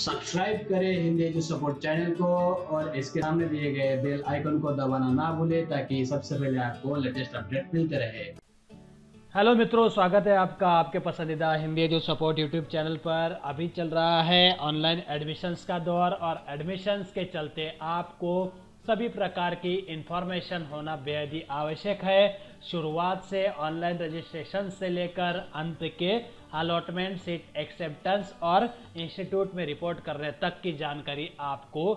Subscribe करें Hindi edu support channel को और इसके सामने दिए गए बेल आइकन को दबाना ना भूलें ताकि सबसे पहले आपको लेटेस्ट अपडेट मिलते रहे। हेलो मित्रों, स्वागत है आपका आपके पसंदीदा Hindi edu support YouTube channel पर। अभी चल रहा है ऑनलाइन एडमिशन्स का दौर और एडमिशन्स के चलते आपको सभी प्रकार की इंफॉर्मेशन होना बेहद ही आवश्यक है। शुरुआत से ऑनलाइन रजिस्ट्रेशन से लेकर अंत के अलॉटमेंट, सीट एक्सेप्टेंस और इंस्टीट्यूट में रिपोर्ट करने तक की जानकारी आपको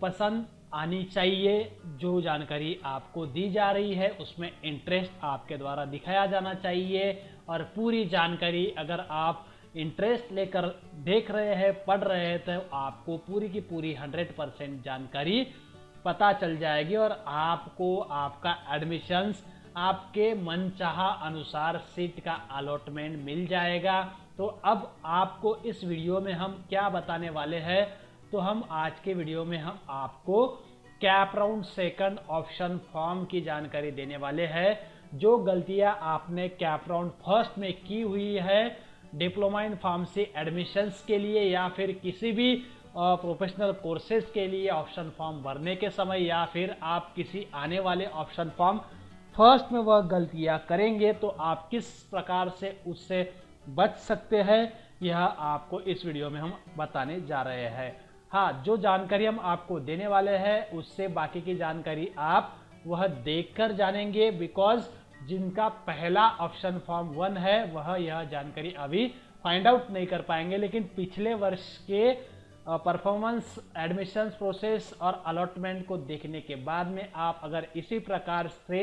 पसंद आनी चाहिए। जो जानकारी आपको दी जा रही है उसमें इंटरेस्ट आपके द्वारा दिखाया जाना चाहिए और पूरी जानकारी अगर आप इंटरेस्ट लेकर देख रहे हैं, पढ़ रहे हैं, तो आपको पूरी की पूरी 100% जानकारी पता चल जाएगी और आपको आपका एडमिशन्स आपके मनचाहा अनुसार सीट का अलॉटमेंट मिल जाएगा। तो अब आपको इस वीडियो में हम क्या बताने वाले हैं, तो हम आज के वीडियो में हम आपको cap round second option form की जानकारी देने वाले हैं। जो गलतियां आपने कैप राउंड फर्स्ट में की हुई है डिप्लोमा इन फार्मेसी एडमिशन्स के लिए या फिर किसी भी प्रोफेशनल कोर्सेज के लिए ऑप्शन फॉर्म भरने के समय या फिर आप किसी आने वाले ऑप्शन फॉर्म फर्स्ट में वह गलतियां करेंगे, तो आप किस प्रकार से उससे बच सकते हैं, यह आपको इस वीडियो में हम बताने जा रहे हैं। हाँ, जो जानकारी हम आपको देने वाले हैं उससे बाकी की जानकारी आप वह देखकर जानेंगे, बिकॉज जिनका पहला ऑप्शन फॉर्म 1 है वह यह जानकारी अभी फाइंड आउट नहीं कर पाएंगे, लेकिन पिछले वर्ष के परफॉर्मेंस, एडमिशन्स प्रोसेस और अलॉटमेंट को देखने के बाद में आप अगर इसी प्रकार से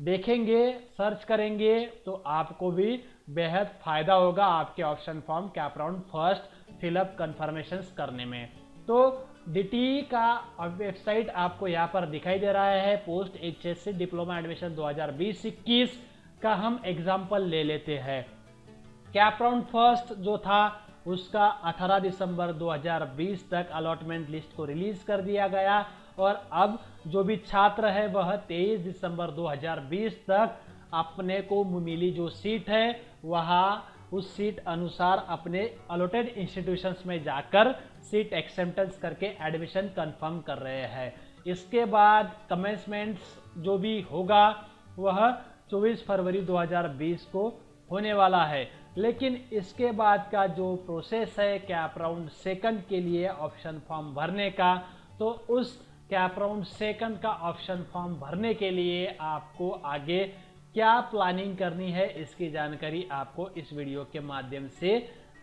देखेंगे, सर्च करेंगे, तो आपको भी बेहद फायदा होगा आपके option form cap round first fill up confirmations करने में। तो डीटी का वेबसाइट आपको यहाँ पर दिखाई दे रहा है। पोस्ट एचएससी डिप्लोमा एडमिशन 2020-21 का हम एग्जाम्पल ले लेते हैं। कैप राउंड फर्स्ट जो था उसका 18 दिसंबर 2020 तक अलॉटमेंट लिस्ट को रिलीज कर दिया गया और अब जो भी छात्र है वह 23 दिसंबर 2020 तक अपने को मिली जो सीट है वहाँ उस सीट अनुसार अपने अलॉटेड इंस्टीट्यूशंस में जाकर सीट एक्सेप्टेंस करके एडमिशन कंफर्म कर रहे हैं। इसके बाद कमेंसमेंट्स जो भी होगा वह 24 फरवरी 2020 को होने वाला है। लेकिन इसके बाद का जो प्रोसेस है कैप राउंड सेकंड के लिए ऑप्शन फॉर्म भरने का, तो उस कैप राउंड सेकंड का ऑप्शन फॉर्म भरने के लिए आपको आगे क्या प्लानिंग करनी है इसकी जानकारी आपको इस वीडियो के माध्यम से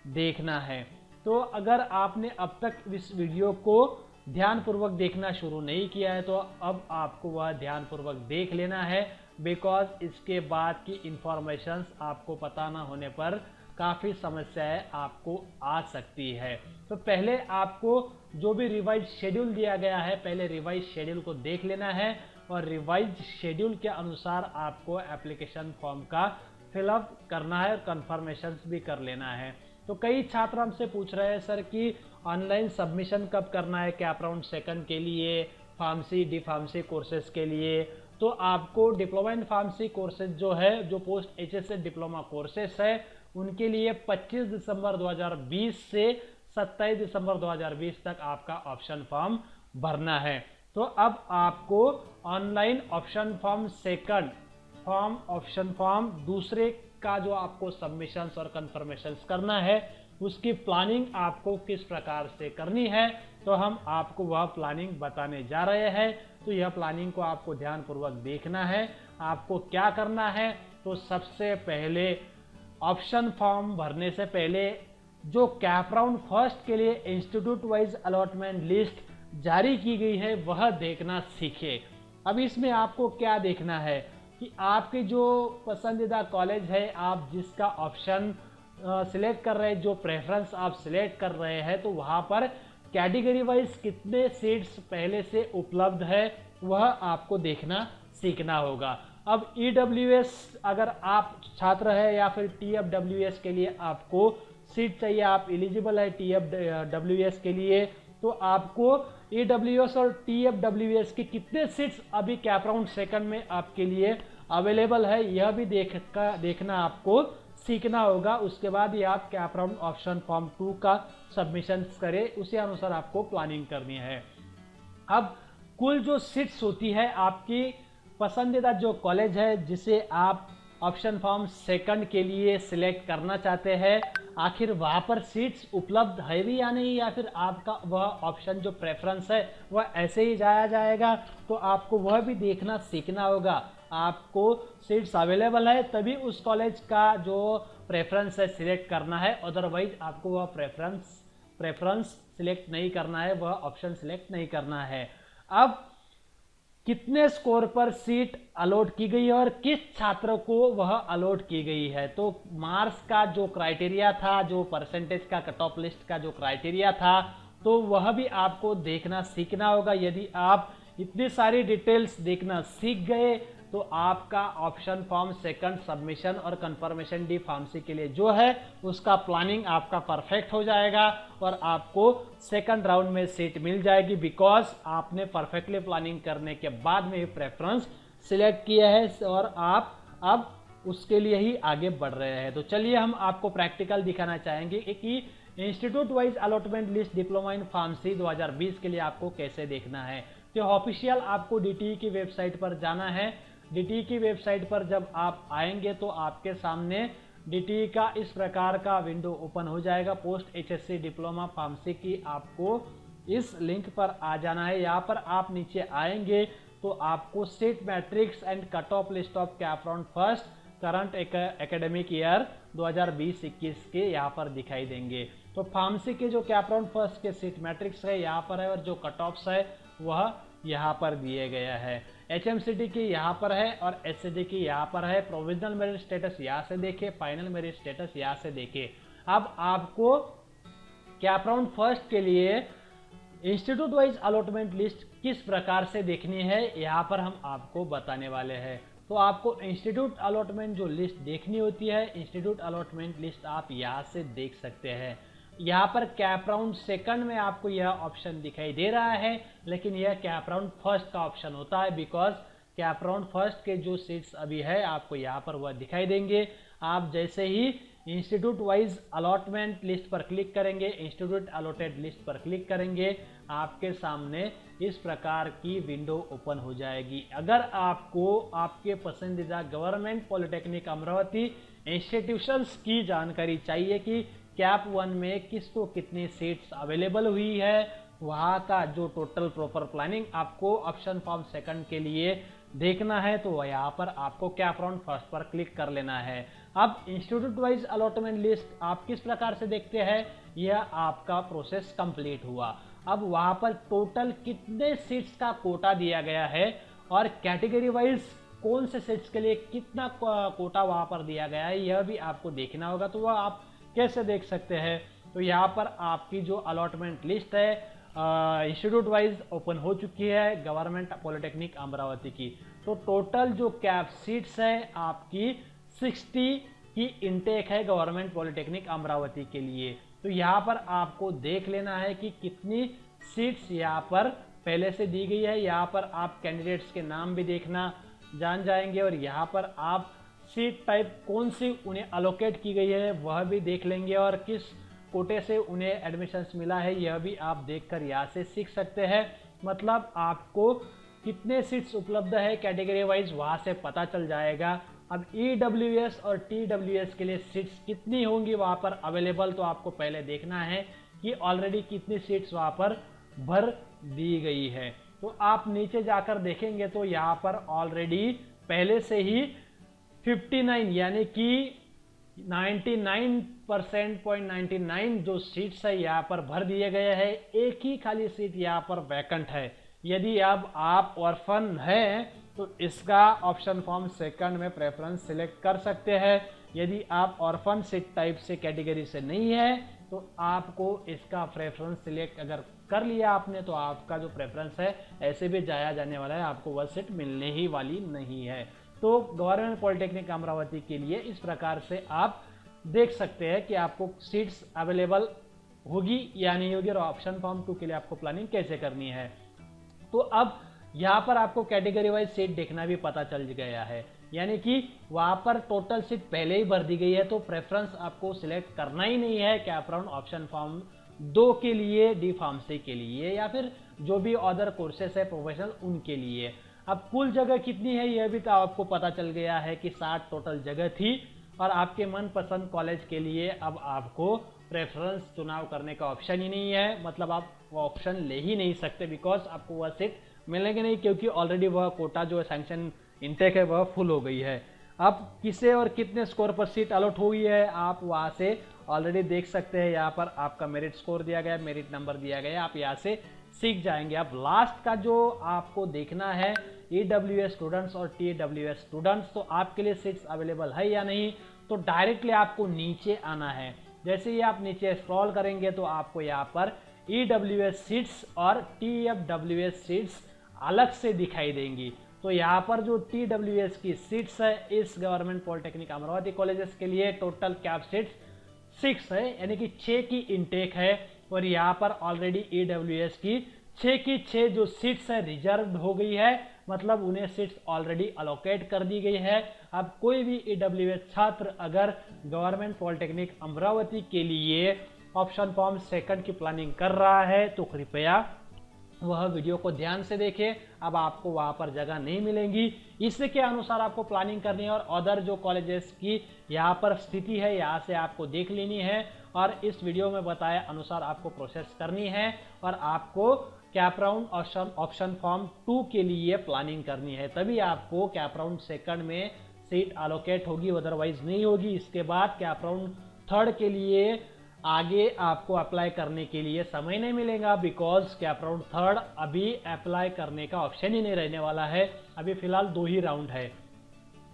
देखना है। तो अगर आपने अब तक इस वीडियो को ध्यानपूर्वक देखना शुरू नहीं किया है तो अब आपको वह ध्यानपूर्वक देख लेना है, बिकॉज इसके बाद की इंफॉर्मेशंस आपको पता ना होने पर काफ़ी समस्याएं आपको आ सकती है। तो पहले आपको जो भी रिवाइज शेड्यूल दिया गया है, पहले रिवाइज शेड्यूल को देख लेना है और रिवाइज शेड्यूल के अनुसार आपको एप्लीकेशन फॉर्म का फिलअप करना है और कंफर्मेशंस भी कर लेना है। तो कई छात्र हमसे पूछ रहे हैं सर कि ऑनलाइन सबमिशन कब करना है कैप राउंड सेकंड के लिए, फार्मेसी, डी फार्मेसी कोर्सेज के लिए। तो आपको डिप्लोमा इन फार्मेसी कोर्सेज जो है, जो पोस्ट एचएससी डिप्लोमा कोर्सेज है, उनके लिए 25 दिसंबर 2020 से 27 दिसंबर 2020 तक आपका ऑप्शन फॉर्म भरना है। तो अब आपको online option form second form, option form दूसरे का जो आपको सबमिशंस और कंफर्मेशंस करना है उसकी प्लानिंग आपको किस प्रकार से करनी है, तो हम आपको वह प्लानिंग बताने जा रहे हैं। तो यह प्लानिंग को आपको ध्यानपूर्वक देखना है। आपको क्या करना है, तो सबसे पहले ऑप्शन फॉर्म भरने से पहले जो कैप राउंड फर्स्ट के लिए इंस्टीट्यूट वाइज अलॉटमेंट लिस्ट जारी की गई है वह देखना सीखे। अब इसमें आपको क्या देखना है कि आपके जो पसंदीदा कॉलेज है, आप जिसका ऑप्शन सिलेक्ट कर रहे हैं, जो प्रेफरेंस आप सिलेक्ट कर रहे हैं, तो वहाँ पर कैटेगरी वाइज कितने सीट्स पहले से उपलब्ध है वह आपको देखना सीखना होगा। अब EWS अगर आप छात्र है या फिर TFWS के लिए आपको सीट चाहिए, आप एलिजिबल है TFWS के लिए, तो आपको EWS और TFWS की कितने सीट्स अभी कैप राउंड सेकंड में आपके लिए अवेलेबल है यह भी देखना आपको सीखना होगा। उसके बाद ये आप कैप राउंड ऑप्शन फॉर्म 2 का सबमिशन करें, उसी अनुसार आपको प्लानिंग करनी है। अब कुल जो सीट्स होती है आपकी पसंदीदा जो कॉलेज है जिसे आप ऑप्शन फॉर्म सेकंड के लिए सिलेक्ट करना चाहते हैं, आखिर वहाँ पर सीट्स उपलब्ध है भी या नहीं, या फिर आपका वह ऑप्शन जो प्रेफरेंस है वह ऐसे ही जाया जाएगा, तो आपको वह भी देखना सीखना होगा। आपको सीट्स अवेलेबल है तभी उस कॉलेज का जो प्रेफरेंस है सिलेक्ट करना है, अदरवाइज आपको वह प्रेफरेंस सिलेक्ट नहीं करना है, वह ऑप्शन सिलेक्ट नहीं करना है। अब कितने स्कोर पर सीट अलॉट की गई है और किस छात्र को वह अलॉट की गई है, तो मार्क्स का जो क्राइटेरिया था, जो परसेंटेज का कट ऑफ लिस्ट का जो क्राइटेरिया था, तो वह भी आपको देखना सीखना होगा। यदि आप इतनी सारी डिटेल्स देखना सीख गए तो आपका ऑप्शन फॉर्म सेकंड सबमिशन और कंफर्मेशन डी फार्मेसी के लिए जो है उसका प्लानिंग आपका परफेक्ट हो जाएगा और आपको सेकंड राउंड में सीट मिल जाएगी, बिकॉज आपने परफेक्टली प्लानिंग करने के बाद में ही प्रेफरेंस सिलेक्ट किया है और आप अब उसके लिए ही आगे बढ़ रहे हैं। तो चलिए हम आपको प्रैक्टिकल दिखाना चाहेंगे कि institute wise allotment list diploma in pharmacy 2020 के लिए आपको कैसे देखना है। तो ऑफिशियल आपको डीटीई की वेबसाइट पर जाना है। डीटीई की वेबसाइट पर जब आप आएंगे तो आपके सामने डीटीई का इस प्रकार का विंडो ओपन हो जाएगा। पोस्ट एचएससी डिप्लोमा फार्मेसी की आपको इस लिंक पर आ जाना है। यहाँ पर आप नीचे आएंगे तो आपको seat matrix and cut off list of cap round first current academic year 2020-21 के यहाँ पर दिखाई देंगे। तो फार्मेसी के जो कैप राउंड फर्स्ट के सीट मैट्रिक्स है यहाँ पर है और जो कट ऑफ्स है वह यहाँ पर दिए गया है। एचएमसीटी की यहाँ पर है और एससीडी की यहाँ पर है। प्रोविजनल मेरिट स्टेटस यहाँ से देखे, फाइनल मेरिट स्टेटस यहाँ से देखे। अब आपको कैप राउंड फर्स्ट के लिए इंस्टीट्यूट वाइज अलॉटमेंट लिस्ट किस प्रकार से देखनी है यहाँ पर हम आपको बताने वाले हैं। तो आपको इंस्टीट्यूट अलॉटमेंट जो लिस्ट देखनी होती है, इंस्टीट्यूट अलॉटमेंट लिस्ट आप यहाँ से देख सकते हैं। यहाँ पर कैप राउंड सेकंड में आपको यह ऑप्शन दिखाई दे रहा है, लेकिन यह कैप राउंड फर्स्ट का ऑप्शन होता है, बिकॉज कैप राउंड फर्स्ट के जो सीट्स अभी है आपको यहाँ पर वह दिखाई देंगे। आप जैसे ही इंस्टीट्यूट वाइज अलॉटमेंट लिस्ट पर क्लिक करेंगे, इंस्टीट्यूट अलॉटेड लिस्ट पर क्लिक करेंगे, आपके सामने इस प्रकार की विंडो ओपन हो जाएगी। अगर आपको आपके पसंदीदा गवर्नमेंट पॉलिटेक्निक अमरावती इंस्टीट्यूशंस की जानकारी चाहिए कि कैप 1 में किसको कितनी सीट्स अवेलेबल हुई है, वहाँ का जो टोटल प्रॉपर प्लानिंग आपको ऑप्शन फॉर्म सेकंड के लिए देखना है, तो यहाँ पर आपको कैप राउंड फर्स्ट पर क्लिक कर लेना है। अब इंस्टीट्यूट वाइज अलॉटमेंट लिस्ट आप किस प्रकार से देखते हैं, यह आपका प्रोसेस कंप्लीट हुआ। अब वहाँ पर टोटल कितने सीट्स का कोटा दिया गया है और कैटेगरी वाइज कौन से सीट्स के लिए कितना कोटा वहाँ पर दिया गया है, यह भी आपको देखना होगा। तो वह आप कैसे देख सकते हैं, तो यहाँ पर आपकी जो अलॉटमेंट लिस्ट है इंस्टीट्यूट वाइज ओपन हो चुकी है गवर्नमेंट पॉलिटेक्निक अमरावती की। तो टोटल जो कैप सीट्स है आपकी 60 की इनटेक है गवर्नमेंट पॉलिटेक्निक अमरावती के लिए। तो यहाँ पर आपको देख लेना है कि कितनी सीट्स यहाँ पर पहले से दी गई है। यहाँ पर आप कैंडिडेट्स के नाम भी देखना जान जाएंगे और यहाँ पर आप सीट टाइप कौन सी उन्हें अलोकेट की गई है वह भी देख लेंगे और किस कोटे से उन्हें एडमिशन्स मिला है यह भी आप देखकर यहाँ से सीख सकते हैं। मतलब आपको कितने सीट्स उपलब्ध है कैटेगरी वाइज वहाँ से पता चल जाएगा। अब EWS और TWS के लिए सीट्स कितनी होंगी वहाँ पर अवेलेबल, तो आपको पहले देखना है कि ऑलरेडी कितनी सीट्स वहाँ पर भर दी गई है। तो आप नीचे जाकर देखेंगे तो यहाँ पर ऑलरेडी पहले से ही 59 यानी कि 99% जो सीट्स है यहाँ पर भर दिए गए हैं। एक ही खाली सीट यहाँ पर वैकेंट है। यदि अब आप ऑर्फन हैं तो इसका ऑप्शन फॉर्म सेकंड में प्रेफरेंस सिलेक्ट कर सकते हैं। यदि आप ऑर्फन सीट टाइप से कैटेगरी से नहीं है तो आपको इसका प्रेफरेंस सिलेक्ट अगर कर लिया आपने तो आपका जो प्रेफरेंस है ऐसे भी जाया जाने वाला है, आपको वह सीट मिलने ही वाली नहीं है। तो गवर्नमेंट पॉलिटेक्निक अमरावती के लिए इस प्रकार से आप देख सकते हैं कि आपको सीट्स अवेलेबल होगी या नहीं होगी और ऑप्शन फॉर्म 2 के लिए आपको प्लानिंग कैसे करनी है। तो अब यहाँ पर आपको कैटेगरी वाइज सीट देखना भी पता चल गया है। यानी कि वहाँ पर टोटल सीट पहले ही भर दी गई है, तो प्रेफरेंस आपको सिलेक्ट करना ही नहीं है कैप राउंड ऑप्शन फॉर्म 2 के लिए, डी फार्मेसी के लिए या फिर जो भी अदर कोर्सेस है प्रोफेशनल उनके लिए। अब कुल जगह कितनी है यह भी तो आपको पता चल गया है कि 60 टोटल जगह थी, और आपके मनपसंद कॉलेज के लिए अब आपको प्रेफरेंस चुनाव करने का ऑप्शन ही नहीं है, मतलब आप वो ऑप्शन ले ही नहीं सकते, बिकॉज आपको वह सीट मिलेंगे नहीं, क्योंकि ऑलरेडी वह कोटा जो सैंक्शन इनटेक है वह फुल हो गई है। अब किसे और कितने स्कोर पर सीट अलॉट हुई है आप वहाँ से ऑलरेडी देख सकते हैं। यहाँ पर आपका मेरिट स्कोर दिया गया, मेरिट नंबर दिया गया, आप यहाँ से सीख जाएंगे। अब लास्ट का जो आपको देखना है EWS स्टूडेंट्स और TWS स्टूडेंट्स, तो आपके लिए सीट्स अवेलेबल है या नहीं, तो डायरेक्टली आपको नीचे आना है। जैसे ही आप नीचे स्क्रॉल करेंगे तो आपको यहाँ पर EWS सीट्स और TWS सीट्स अलग से दिखाई देंगी। तो यहाँ पर जो TWS की सीट्स है इस गवर्नमेंट पॉलिटेक्निक अमरावती कॉलेजेस के लिए टोटल कैप सीट्स 6 है, यानी कि 6 की इनटेक है, और यहाँ पर ऑलरेडी EWS की 6 की 6 जो सीट्स है रिजर्व हो गई है, मतलब उन्हें सीट्स ऑलरेडी अलोकेट कर दी गई है। अब कोई भी EWS छात्र अगर गवर्नमेंट पॉलिटेक्निक अमरावती के लिए ऑप्शन फॉर्म 2 की प्लानिंग कर रहा है तो कृपया वह वीडियो को ध्यान से देखें। अब आपको वहाँ पर जगह नहीं मिलेंगी, इसके अनुसार आपको प्लानिंग करनी है, और अदर जो कॉलेजेस की यहाँ पर स्थिति है यहाँ से आपको देख लेनी है, और इस वीडियो में बताए अनुसार आपको प्रोसेस करनी है, और आपको कैप राउंड ऑप्शन फॉर्म 2 के लिए प्लानिंग करनी है, तभी आपको कैप राउंड 2 में सीट अलोकेट होगी, अदरवाइज नहीं होगी। इसके बाद कैप राउंड 3 के लिए आगे आपको अप्लाई करने के लिए समय नहीं मिलेगा, बिकॉज कैप राउंड 3 अभी अप्लाई करने का ऑप्शन ही नहीं रहने वाला है, अभी फिलहाल 2 ही राउंड है।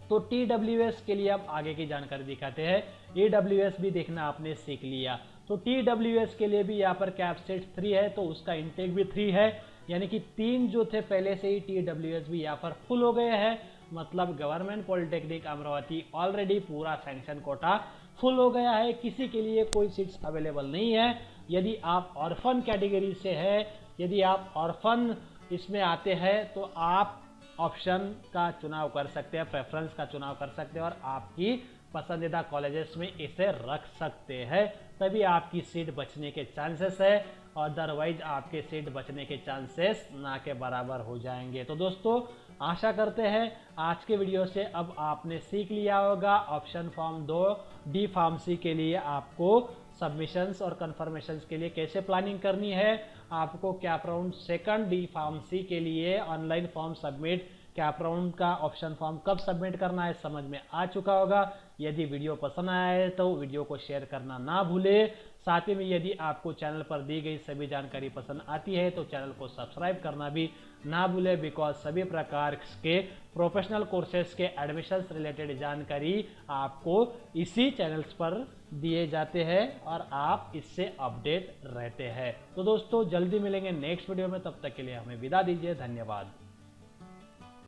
तो TWS के लिए अब आगे की जानकारी दिखाते हैं। EWS भी देखना आपने सीख लिया, तो TWS के लिए भी यहाँ पर कैप सीट 3 है, तो उसका इनटेक भी 3 है, यानी कि 3 जो थे पहले से ही TWS भी यहाँ पर फुल हो गए हैं, मतलब गवर्नमेंट पॉलिटेक्निक अमरावती ऑलरेडी पूरा सैंक्शन कोटा फुल हो गया है, किसी के लिए कोई सीट्स अवेलेबल नहीं है। यदि आप ऑर्फन कैटेगरी से है, यदि आप ऑर्फन इसमें आते हैं तो आप ऑप्शन का चुनाव कर सकते हैं, प्रेफरेंस का चुनाव कर सकते हैं, और आपकी पसंदीदा कॉलेजेस में इसे रख सकते हैं, तभी आपकी सीट बचने के चांसेस है, अदरवाइज आपके सीट बचने के चांसेस ना के बराबर हो जाएंगे। तो दोस्तों आशा करते हैं आज के वीडियो से अब आपने सीख लिया होगा ऑप्शन फॉर्म 2 डी फार्मेसी के लिए आपको सबमिशंस और कन्फर्मेशंस के लिए कैसे प्लानिंग करनी है, आपको कैप राउंड 2 डी फार्मेसी के लिए online form submit, cap round का ऑप्शन फॉर्म कब सबमिट करना है समझ में आ चुका होगा। यदि वीडियो पसंद आया है तो वीडियो को शेयर करना ना भूले, साथ ही में यदि आपको चैनल पर दी गई सभी जानकारी पसंद आती है तो चैनल को सब्सक्राइब करना भी ना भूले, बिकॉज सभी प्रकार के प्रोफेशनल कोर्सेज के एडमिशन्स रिलेटेड जानकारी आपको इसी चैनल्स पर दिए जाते हैं और आप इससे अपडेट रहते हैं। तो दोस्तों जल्दी मिलेंगे नेक्स्ट वीडियो में, तब तक के लिए हमें विदा दीजिए, धन्यवाद।